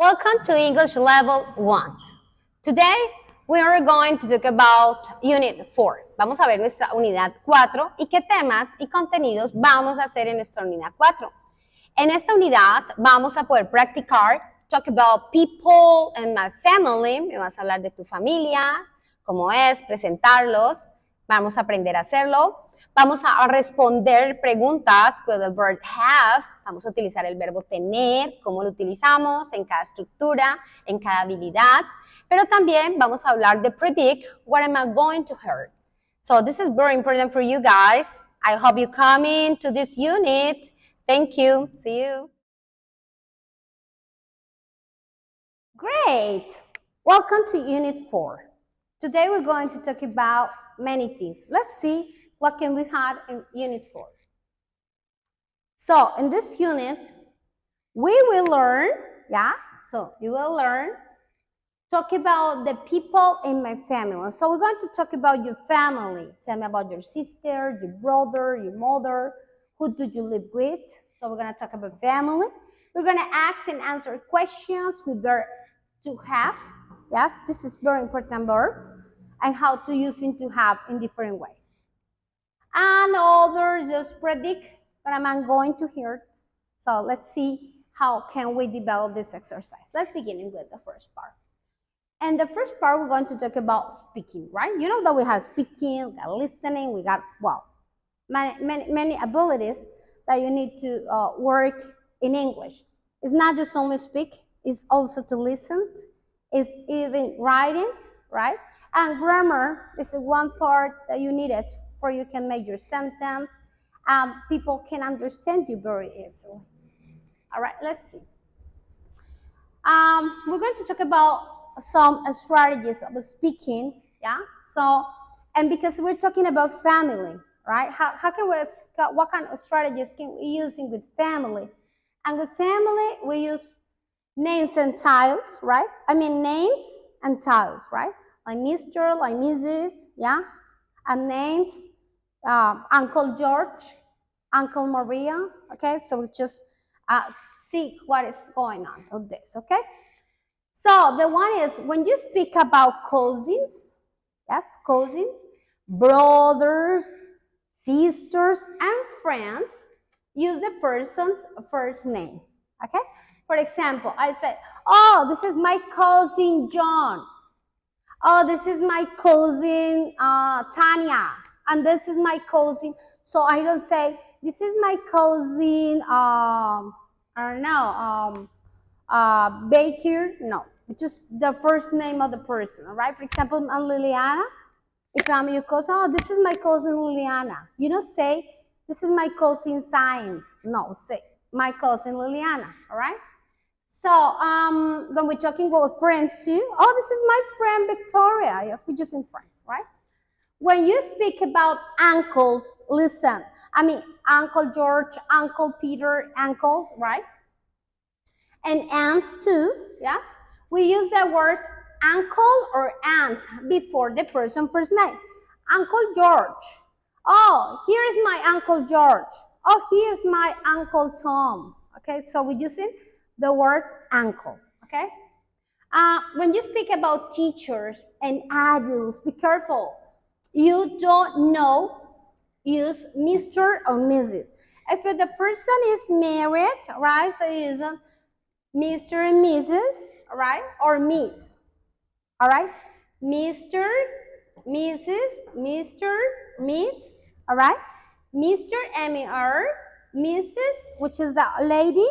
Welcome to English Level 1. Today we are going to talk about Unit 4. Vamos a ver nuestra Unidad 4 y qué temas y contenidos vamos a hacer en nuestra Unidad 4. En esta unidad vamos a poder practicar, talk about people and my family. Me vas a hablar de tu familia, cómo es, presentarlos. Vamos a aprender a hacerlo. Vamos a responder preguntas with the verb have. Vamos a utilizar el verbo tener, cómo lo utilizamos en cada estructura, en cada habilidad. Pero también vamos a hablar de predict, what am I going to hear. So this is very important for you guys. I hope you come into this unit. Thank you. See you. Great. Welcome to Unit 4. Today we're going to talk about many things. Let's see what can we have in Unit 4. So in this unit, we will learn, you will learn, talk about the people in my family. So we're going to talk about your family. Tell me about your sister, your brother, your mother. Who do you live with? So we're going to talk about family. We're going to ask and answer questions with verb to have. Yes, this is very important verb. And how to use it to have in different ways. And other just predict what I'm going to hear. So let's see how can we develop this exercise. Let's begin with the first part. And the first part, we're going to talk about speaking, right? You know that we have speaking, we got listening, we got, many abilities that you need to work in English. It's not just only speak, it's also to listen, it's even writing, right? And grammar is one part that you need it for you can make your sentence. People can understand you very easily. All right, let's see. We're going to talk about some strategies of speaking, So, and because we're talking about family, right? How can we, what kind of strategies can we using with family? And with family, we use names and titles, right? I mean names and titles, right? Like Mr., like Mrs., and names, Uncle George, Uncle Maria, okay? So we just see what is going on with this, okay? So the one is when you speak about cousins, cousins, brothers, sisters, and friends, use the person's first name, okay? For example, I say, oh, this is my cousin John. Oh, this is my cousin Tanya. And this is my cousin. So I don't say, this is my cousin, I don't know, Baker. No, just the first name of the person, all right? For example, I'm Liliana. If I'm your cousin, oh, this is my cousin Liliana. You don't say, this is my cousin Science. No, say, my cousin Liliana, all right? So when we're talking about friends too, oh, this is my friend Victoria. Yes, we're just in friends, right? When you speak about uncles, listen, I mean, Uncle George, Uncle Peter, uncles, right? And aunts too, yes? We use the words uncle or aunt before the person's first name. Uncle George. Oh, here is my Uncle George. Oh, here's my Uncle Tom. Okay, so we're using the word uncle, okay? When you speak about teachers and adults, be careful. You don't know, use Mr. or Mrs. If the person is married, right, so you use Mr. and Mrs., all right, or Miss, all right? Mr., Mrs., Mr., Miss, all right? Mr. M-E-R, Mrs., which is the lady,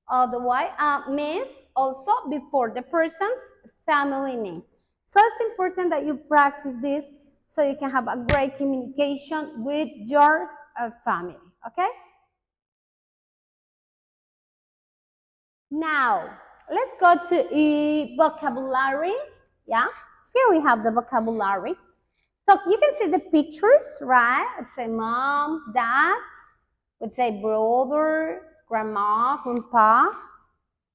or the wife, Miss, also before the person's family name. So it's important that you practice this so you can have a great communication with your family, okay? Now, let's go to vocabulary, Here we have the vocabulary. So you can see the pictures, right? Let's say mom, dad, let's say brother, grandma, grandpa,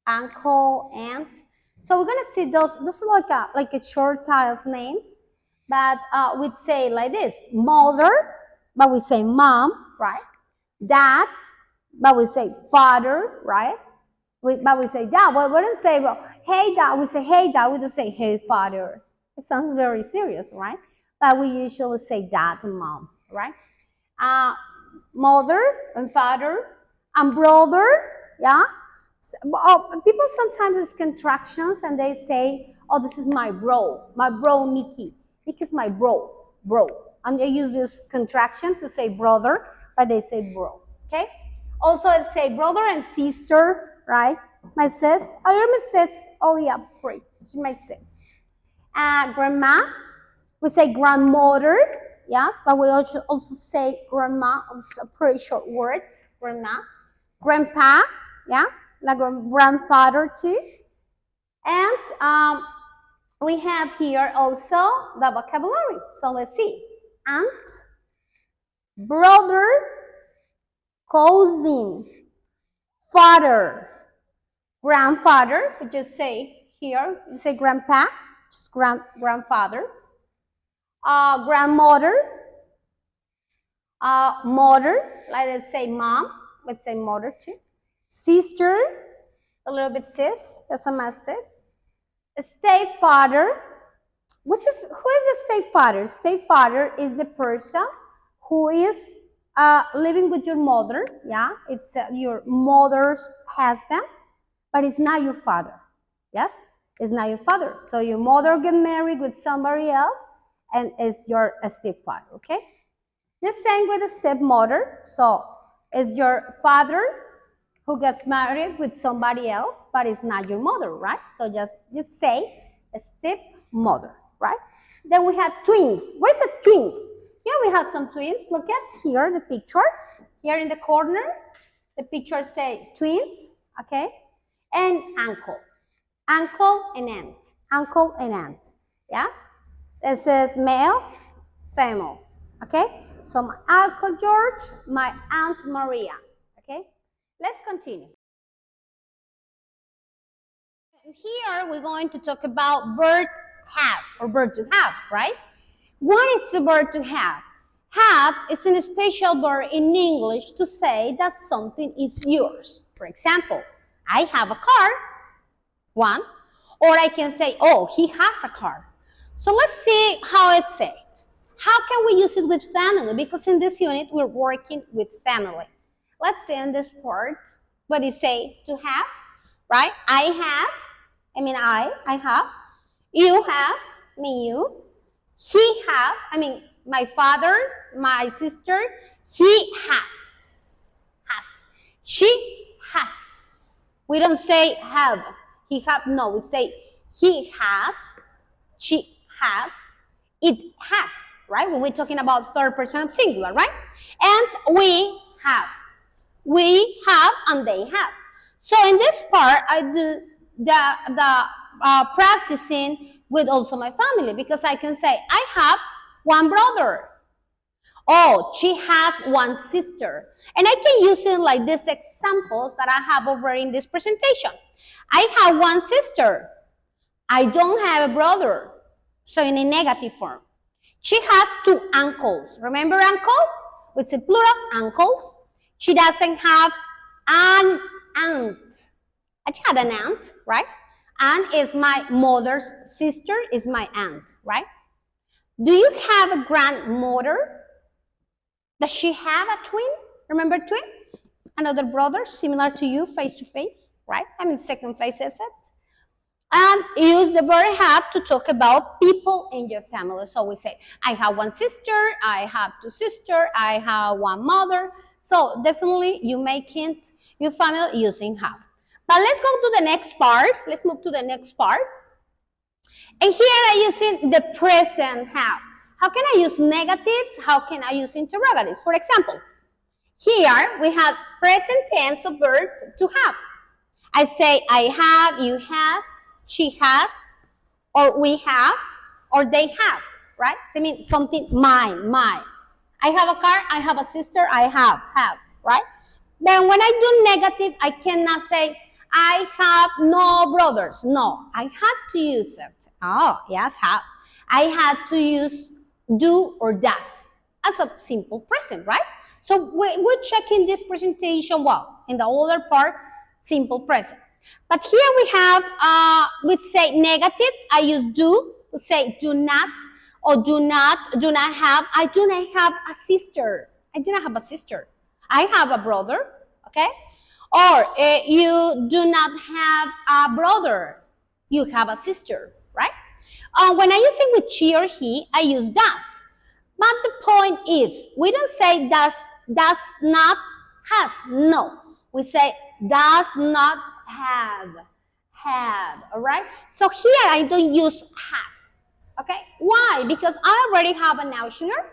uncle, aunt. So we're gonna see those are like a short child's names, but we'd say like this: mother, but we say mom, right? Dad, but we say father, right? But we say dad. We wouldn't say, well, hey dad. We say hey dad. We don't say hey father. It sounds very serious, right? But we usually say dad and mom, right? Uh, Mother and father and brother, yeah. People sometimes use contractions and they say, oh, this is my bro Nikki, because my bro. And they use this contraction to say brother, but they say bro, okay? Also, I say brother and sister, right? My sis, oh, you're my sis. Oh, yeah, great. She makes sense. Grandma, we say grandmother, yes, but we also say grandma. It's a pretty short word, grandma. Grandpa, yeah, like grandfather too. And we have here also the vocabulary. So let's see. Aunt, brother, cousin, father, grandfather. We just say here, you say grandpa, just grandfather. Grandmother, mother, like let's say mom, let's say mother too. Sister, a little bit sis, that's a message. Stepfather, who is the stepfather? Stepfather is the person who is living with your mother. Yeah, it's your mother's husband, but it's not your father. Yes, it's not your father. So your mother get married with somebody else, and it's your stepfather. Okay. The same with a stepmother. So it's your father who gets married with somebody else, but it's not your mother, right? So just say a stepmother, right? Then we have twins. Where's the twins? Here we have some twins. Look at here the picture. Here in the corner, the picture say twins, okay? And uncle. Uncle and aunt. Uncle and aunt. Yes? This is male, female. Okay? So my Uncle George, my Aunt Maria. Okay? Let's continue. Here we're going to talk about verb have or verb to have, right? What is the verb to have? Have is a special verb in English to say that something is yours. For example, I have a car, one, or I can say, oh, he has a car. So let's see how it's said. How can we use it with family? Because in this unit, we're working with family. Let's see in this part, what is say to have, right? I have, I have. You have, you. He have, my father, my sister, he has. She has. We don't say have, he have, no, we say he has, she has, it has, right? When we're talking about third person of singular, right? And we have, and they have. So in this part, I do the practicing with also my family, because I can say, I have one brother. Oh, she has one sister. And I can use it like these examples that I have over in this presentation. I have one sister. I don't have a brother. So in a negative form. She has two uncles. Remember uncle? It's a plural, uncles. She doesn't have an aunt. She had an aunt, right? Aunt is my mother's sister, is my aunt, right? Do you have a grandmother? Does she have a twin? Remember twin? Another brother similar to you, face to face, right? Second face is it. And use the verb have to talk about people in your family. So we say, I have one sister, I have two sisters, I have one mother. So definitely you make it your family using have. But let's go to the next part. Let's move to the next part. And here I'm using the present have. How can I use negatives? How can I use interrogatives? For example, here we have present tense of verb to have. I say I have, you have, she has, or we have, or they have, right? So I mean something mine. I have a car, I have a sister, I have, right? Then when I do negative, I cannot say I have no brothers. No, I had to use it. Oh, yes, have. I had to use do or does as a simple present, right? So we're checking this presentation well. In the other part, simple present. But here we have, we say negatives. I use do to say do not, or do not have. I do not have a sister. I do not have a sister. I have a brother, okay? Or you do not have a brother. You have a sister, right? When I use it with she or he, I use does. But the point is, we don't say does not, has. No, we say does not have. All right. So here I don't use has. Okay. Why? Because I already have an notioner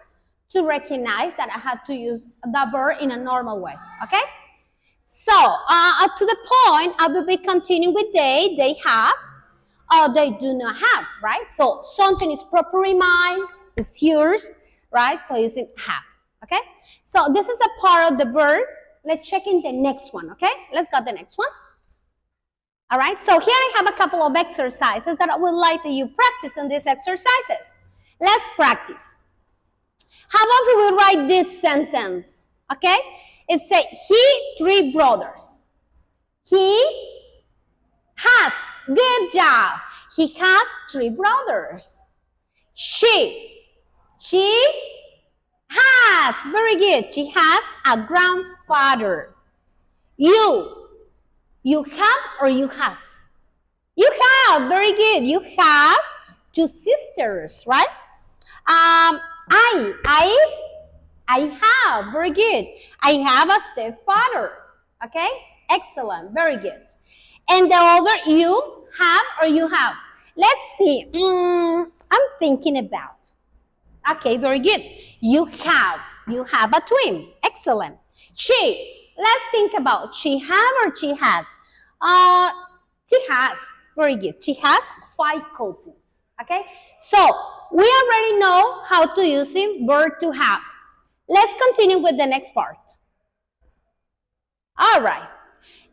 to recognize that I had to use the verb in a normal way. Okay. So up to the point, I will be continuing with they have, they do not have, right? So something is properly mine, it's yours, right? So using have, okay? So this is the part of the verb. Let's check in the next one, okay? Let's go to the next one. All right, so here I have a couple of exercises that I would like that you practice on these exercises. Let's practice. How about we will write this sentence, okay? It says, he, three brothers. He has, good job. He has three brothers. She has, very good. She has a grandfather. You have or you have? You have, very good. You have two sisters, right? I have, very good. I have a stepfather. Okay, excellent, very good. And the other, you have or you have? Let's see. I'm thinking about. Okay, very good. You have a twin. Excellent. Let's think about she have or she has. Uh, she has. Very good. She has five cousins. Okay, so we already know how to use the verb to have. Let's continue with the next part. All right.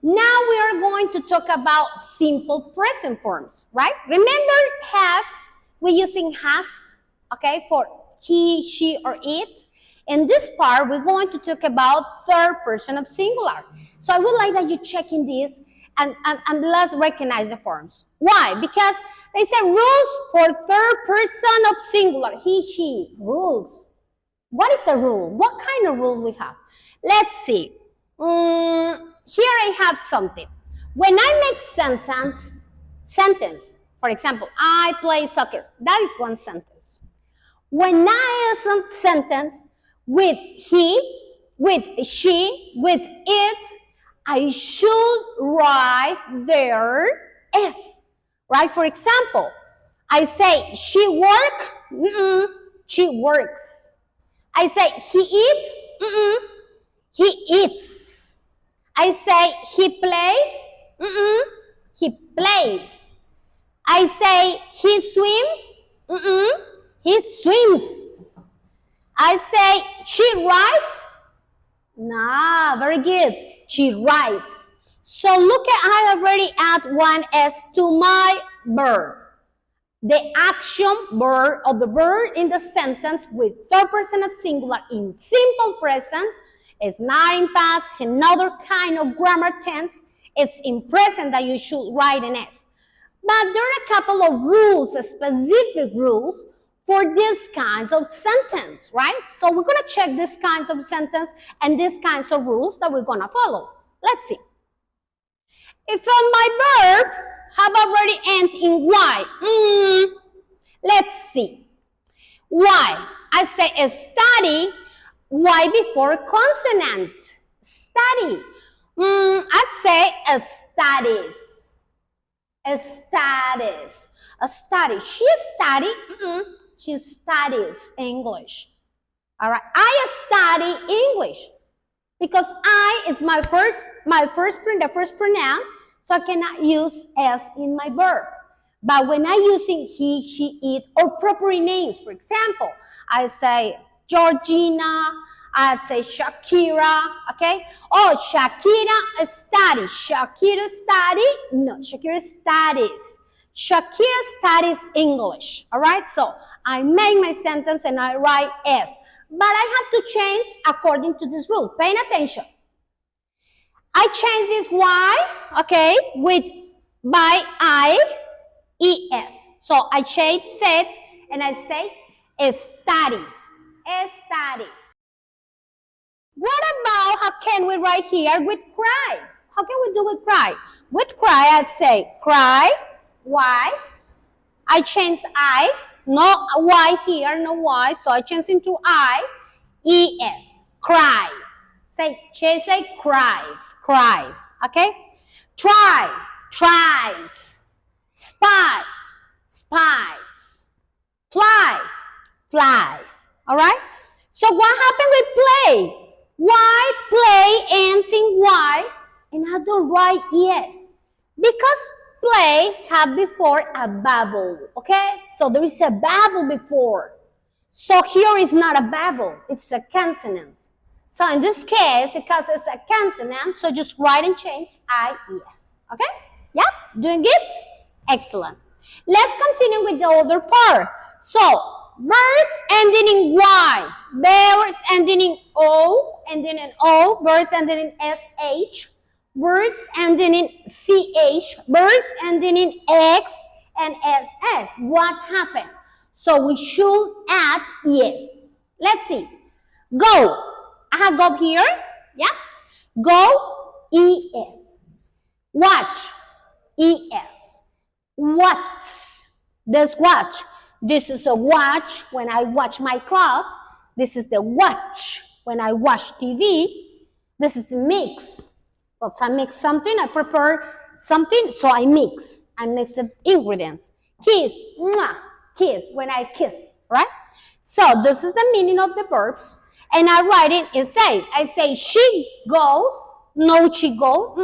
Now we are going to talk about simple present forms, right? Remember have, we're using has, okay, for he, she, or it. In this part, we're going to talk about third person of singular. So I would like that you check in this and let's recognize the forms. Why? Because they say rules for third person of singular, he, she, rules. What is a rule? What kind of rules we have? Let's see. Here I have something. When I make sentence, for example, I play soccer. That is one sentence. When I have some sentence with he, with she, with it, I should write there s. Right? For example, I say she work. She works. I say he eat. He eats. I say he play. He plays. I say he swim. He swims. I say she writes. Nah, very good. She writes. So look at I already add one s to my verb. The action verb of the verb in the sentence with third person of singular in simple present is not in past, it's another kind of grammar tense. It's in present that you should write an S. But there are a couple of rules, specific rules for these kinds of sentence, right? So we're going to check these kinds of sentence and these kinds of rules that we're going to follow. Let's see. If on my verb have already end in Y, let's see. Y, I say study, Y before consonant. Study. I'd say studies. Studies. A study. She she studies English. All right. I study English because I is the first pronoun, so I cannot use s in my verb. But when I'm using he, she, it, or proper names, for example, I say Georgina, I say Shakira, okay? Oh, Shakira studies. Shakira study? No, Shakira studies. Shakira studies English, all right? So I make my sentence and I write s. But I have to change according to this rule. Paying attention. I change this Y, okay, with by I-E-S. So I change it and I say studies. Studies. What about how can we write here with cry? How can we do with cry? With cry, I'd say cry, Y. I change I, no Y here, no Y, so I change into I-E-S, cries. Say cries, cries, okay? Try, tries. Spy, spies. Fly, flies. All right? So what happened with play? Why play ends in Y and I don't write yes? Because play had before a vowel, okay? So there is a vowel before. So here is not a vowel, it's a consonant. So in this case, because it's a consonant, so just write and change I-E-S. Okay? Yeah? Doing it? Excellent. Let's continue with the other part. So, verbs ending in Y, verbs ending in O, ending in O, verbs ending in SH, verbs ending in CH, verbs ending in X and SS. What happened? So we should add yes. Let's see. Go. I have go here. Yeah. Go, ES. Watch, ES. Watch. This watch. This is a watch when I watch my clothes. This is the watch when I watch TV. This is mix. Well, if I mix something, I prepare something, so I mix. I mix the ingredients. Kiss, mwah, kiss, when I kiss, right? So this is the meaning of the verbs. And I write it and say, I say she goes, no she goes,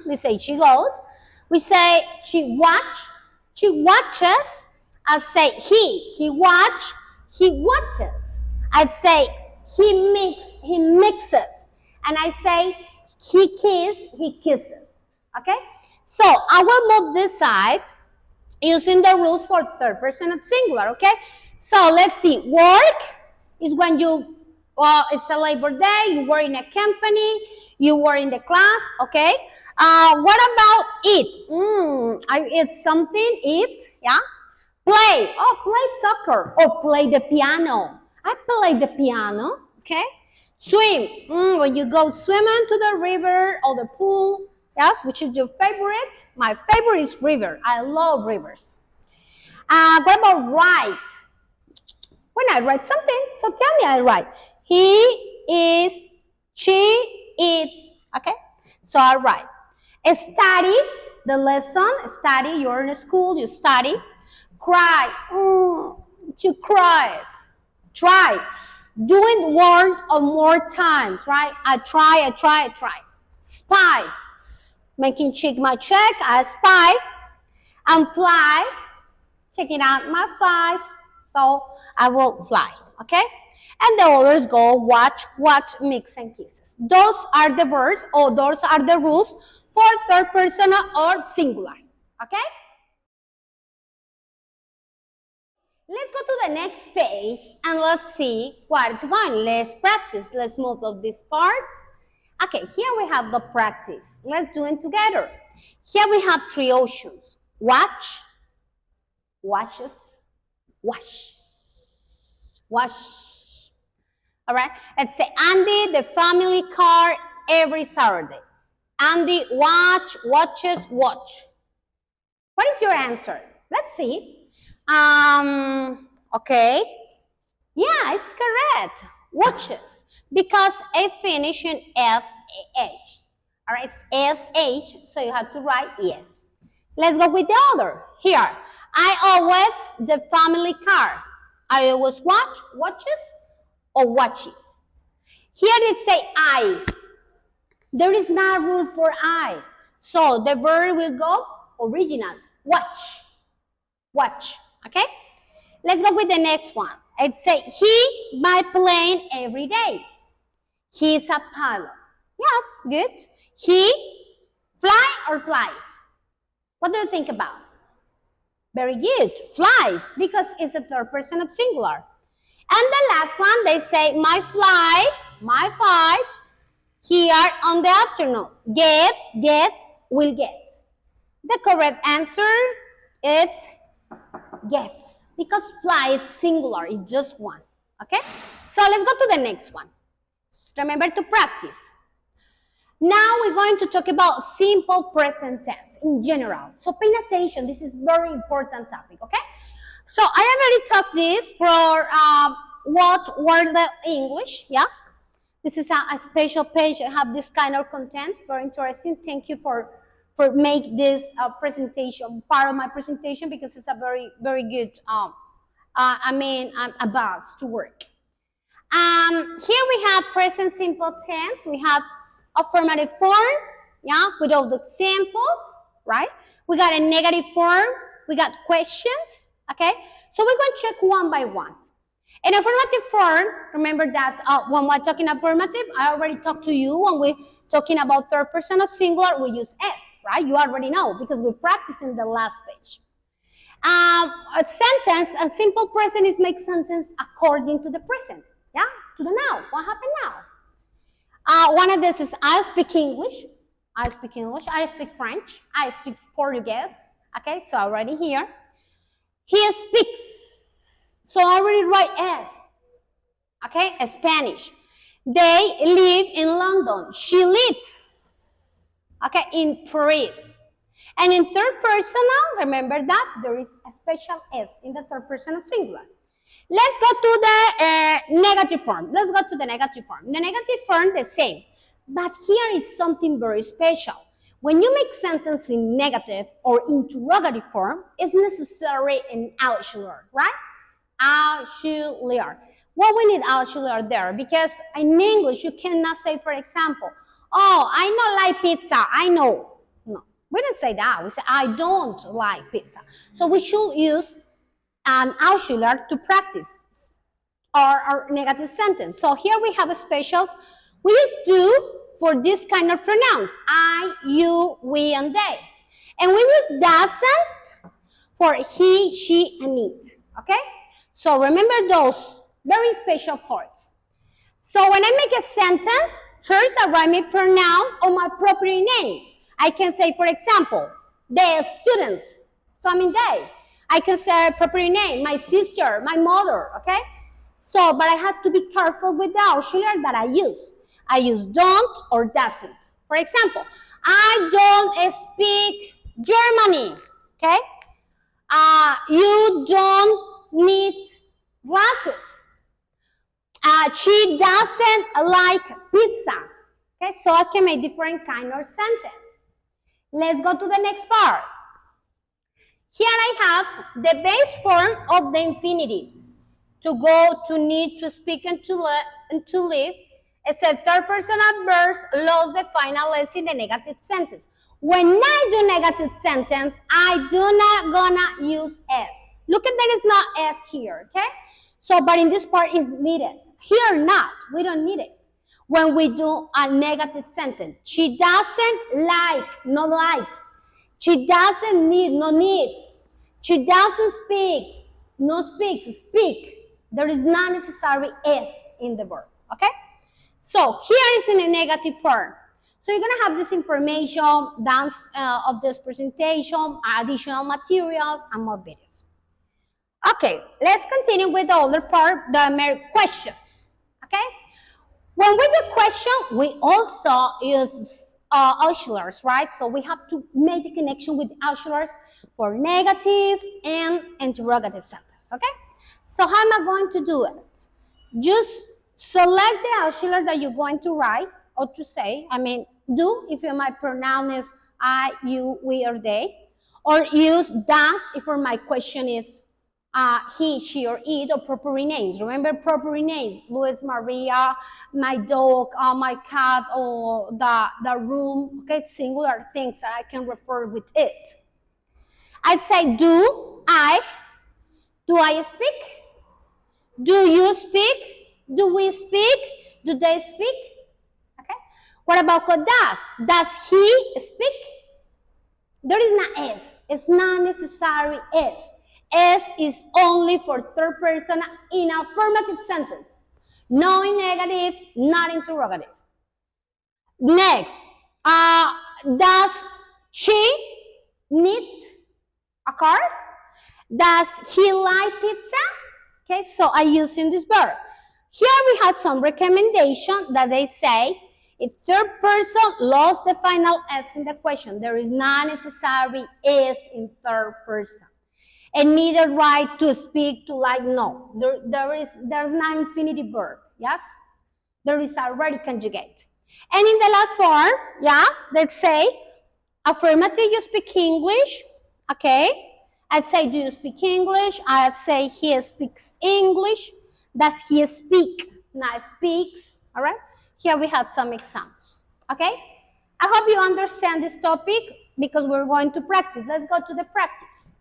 we say she goes. We say she watches. I say he watch, he watches. I'd say he mixes. And I say he kisses. Okay? So I will move this side using the rules for third person and singular. Okay? So let's see. Work is when you, it's a labor day, you work in a company, you work in the class. Okay? What about eat? I eat something, eat, yeah? Play, play soccer or play the piano. I play the piano, okay? Swim, when you go swimming to the river or the pool, yes, which is your favorite? My favorite is river. I love rivers. What about write? When I write something, so tell me I write. He is, she eats, okay? So I write. Study, the lesson, study, you're in school, you study. Cry, you cry. Try, doing one or more times, right? I try. Spy, making check my check, I spy. And fly, checking out my flies, so I will fly, okay? And the others go watch, mix, and kisses. Those are the verbs, or those are the rules for third person or singular, okay? Let's go to the next page and let's see what is going. Let's practice. Let's move up this part. Okay, here we have the practice. Let's do it together. Here we have three options. Watch, watches, wash, wash. All right, let's say Andy, the family car every Saturday. Andy watches, watch. What is your answer? Let's see. Okay. Yeah, it's correct. Watches. Because it finishes in S-H. All right, S-H, so you have to write yes. Let's go with the other. Here, I always, the family car. I always watches, or watches. Here it say I. There is not a rule for I. So the verb will go original. Watch. Okay? Let's go with the next one. It say he by plane every day. He is a pilot. Yes, good. He fly or flies? What do you think about? Very good. Flies, because it's a third person of singular. And the last one, they say my fly Here on the afternoon. Get, gets, will get. The correct answer is gets. Because fly is singular, it's just one. Okay? So let's go to the next one. Remember to practice. Now we're going to talk about simple present tense in general. So pay attention, this is very important topic, okay? So I already taught this for what word the English, yes? This is a special page. I have this kind of content, very interesting. Thank you for make this presentation part of my presentation because it's a very good about to work. Here we have present simple tense. We have affirmative form, yeah, with all the examples, right? We got a negative form. We got questions, okay? So we're going to check one by one. In affirmative form, remember that when we're talking affirmative, I already talked to you when we're talking about third person of singular, we use S, right? You already know because we practiced in the last page. A sentence, a simple present is make sentence according to the present, yeah, to the now. What happened now? One of this is I speak English, I speak English, I speak French, I speak Portuguese. Okay, so already here. He speaks, so I already write S. Okay, Spanish. They live in London. She lives, okay, in Paris. And in third personal, remember that there is a special S in the third person of singular. Let's go to the negative form. Let's go to the negative form. The negative form, the same. But here it's something very special. When you make sentence in negative or interrogative form, it's necessary an auxiliary, right? Auxiliary. What we need auxiliary there? Because in English, you cannot say, for example, oh, I don't like pizza. I know. No, we don't say that. We say, I don't like pizza. So we should use an auxiliary to practice our negative sentence. So here we have a special, we use do for this kind of pronouns, I, you, we, and they. And we use doesn't for he, she, and it, okay? So remember those very special parts. So when I make a sentence, first I write my pronoun or my property name. I can say, for example, the students. So I mean they. I can say a property name, my sister, my mother, okay? So, but I have to be careful with the auxiliary that I use. I use don't or doesn't. For example, I don't speak Germany, okay? You don't need glasses. She doesn't like pizza. Okay, so I can make different kind of sentence. Let's go to the next part. Here I have the base form of the infinitive. To go, to need, to speak, and to live. It's a third person adverb lost the final s in the negative sentence. When I do negative sentence, I do not gonna use s. Look at there is not s here, okay? So, but in this part is needed. Here not, we don't need it. When we do a negative sentence, she doesn't like, no likes. She doesn't need, no needs. She doesn't speak, no speaks, speak. There is not necessary s in the verb, okay? So here is in a negative form. So you're gonna have this information down of this presentation, additional materials, and more videos. Okay, let's continue with the other part, the mere questions, okay? When we do question, we also use auxiliaries, right? So we have to make the connection with auxiliaries for negative and interrogative sentence, okay? So how am I going to do it? Just select the auxiliary that you're going to write or to say, I mean, do if my pronoun is I, you, we, or they, or use does if my question is he, she, or it, or proper names. Remember proper names, Luis, Maria, my dog, my cat, or the room, okay, singular things that I can refer with it. I'd say do I speak? Do you speak? Do we speak? Do they speak? Okay. What about does? Does he speak? There is not S. It's not necessary S. S is only for third person in affirmative sentence. No in negative, not interrogative. Next, does she need a car? Does he like pizza? Okay, so I using this verb. Here we have some recommendation that they say if third person lost the final S in the question, there is not necessary is in third person. And neither right to speak to like no. There's not infinitive verb. Yes? There is already conjugate. And in the last form, yeah, let's say affirmative, you speak English. Okay. I'd say, do you speak English? I'd say he speaks English. Does he speak? Not speaks. All right. Here we have some examples. Okay. I hope you understand this topic because we're going to practice. Let's go to the practice.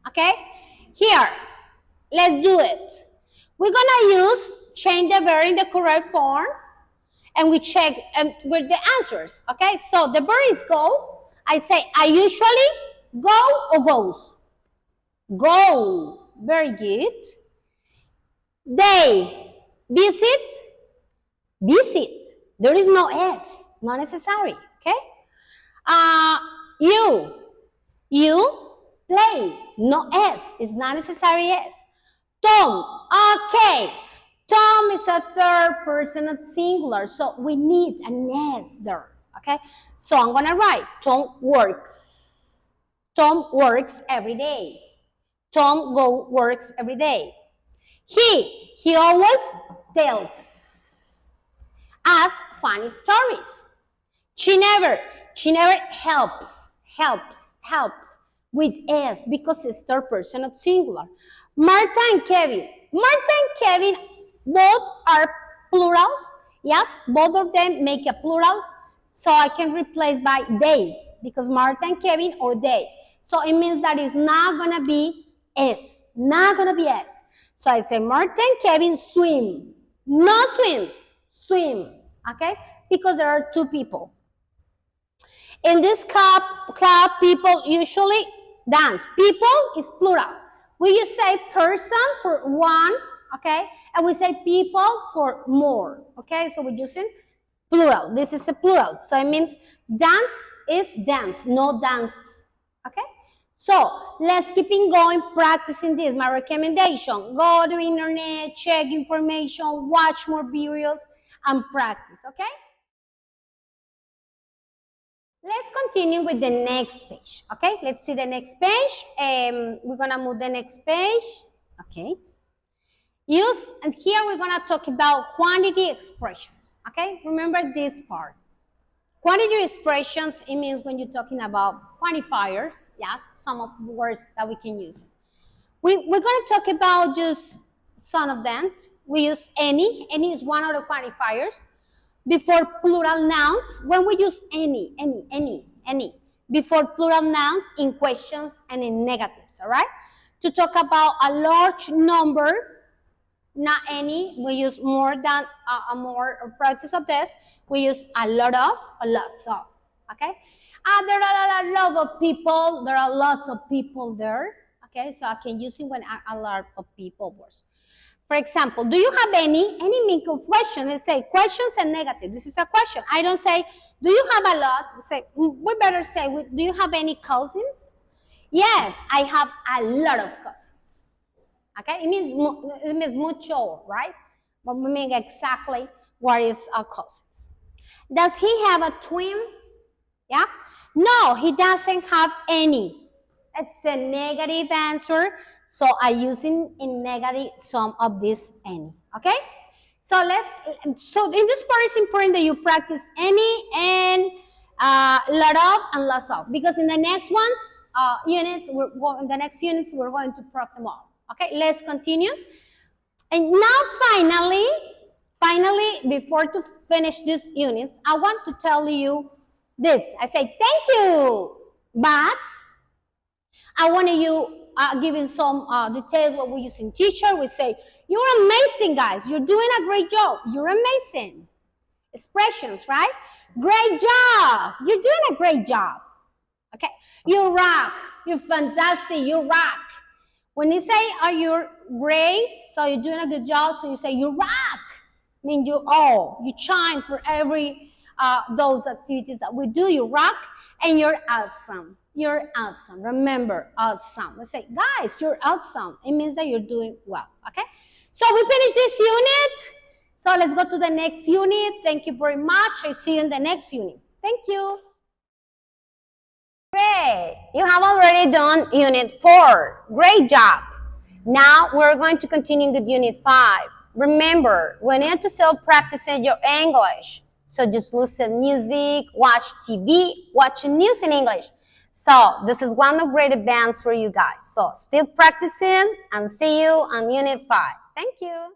Okay. Here, let's do it. We're gonna use change the verb in the correct form, and we check with the answers. Okay, so the verb is go. I say I usually go or goes. Go. Very good. They visit. Visit. There is no S. Not necessary. Okay. Uh, you. You play. No S. It's not necessary S. Tom. Okay. Tom is a third person of singular, so we need an S there. Okay. So I'm gonna write Tom works. Tom works every day. Tom works every day. He always tells us funny stories. She never helps with S because it's third person of singular. Martha and Kevin, both are plurals. Yes, both of them make a plural. So I can replace by they because Martha and Kevin or they. So it means that it's not gonna be S, not gonna be S. So I say Martha and Kevin swim, not swims, swim. Okay, because there are two people. In this club, people usually dance. People is plural. We just say person for one, okay? And we say people for more, okay? So we're using plural. This is a plural. So it means dance is dance, no dances, okay? So let's keep on going, practicing this. My recommendation, go to internet, check information, watch more videos, and practice, okay? Let's continue with the next page. Okay, let's see the next page. We're gonna move the next page. Okay. And here we're gonna talk about quantity expressions. Okay, remember this part. Quantity expressions, it means when you're talking about quantifiers, yes, some of the words that we can use. We're gonna talk about just some of them. We use any is one of the quantifiers. Before plural nouns, when we use any, before plural nouns in questions and in negatives, all right? To talk about a large number, not any, we use more than more practice of this, we use a lot of, or lots of, okay? There are a lot of people, there are lots of people there, okay? So I can use it when a lot of people words. For example, do you have any mean of question? Let's say questions and negative. This is a question. I don't say, do you have a lot? Say, we better say, do you have any cousins? Yes, I have a lot of cousins. Okay, it means mucho, right? But we mean exactly what is a cousins. Does he have a twin? Yeah? No, he doesn't have any. It's a negative answer. So I use in negative some of this any. Okay? So in this part it's important that you practice any and lot of and lots of, because in the next ones in the next units we're going to practice them all. Okay, let's continue. And now finally, before to finish these units, I want to tell you this. I say thank you, but I want you giving some details what we use in teacher. We say, you're amazing, guys. You're doing a great job. You're amazing. Expressions, right? Great job. You're doing a great job. Okay. You rock. You're fantastic. You rock. When you say, are you great? So you're doing a good job. So you say, you rock. I mean, you shine for every those activities that we do. You rock, and you're awesome. You're awesome. Remember, awesome. Let's say, guys, you're awesome. It means that you're doing well. Okay. So we finished this unit. So let's go to the next unit. Thank you very much. I see you in the next unit. Thank you. Great. You have already done Unit 4. Great job. Now we're going to continue with Unit 5. Remember, we need to still practice your English. So just listen music, watch TV, watch news in English. So this is one of great advance for you guys. So still practicing and see you on Unit 5. Thank you.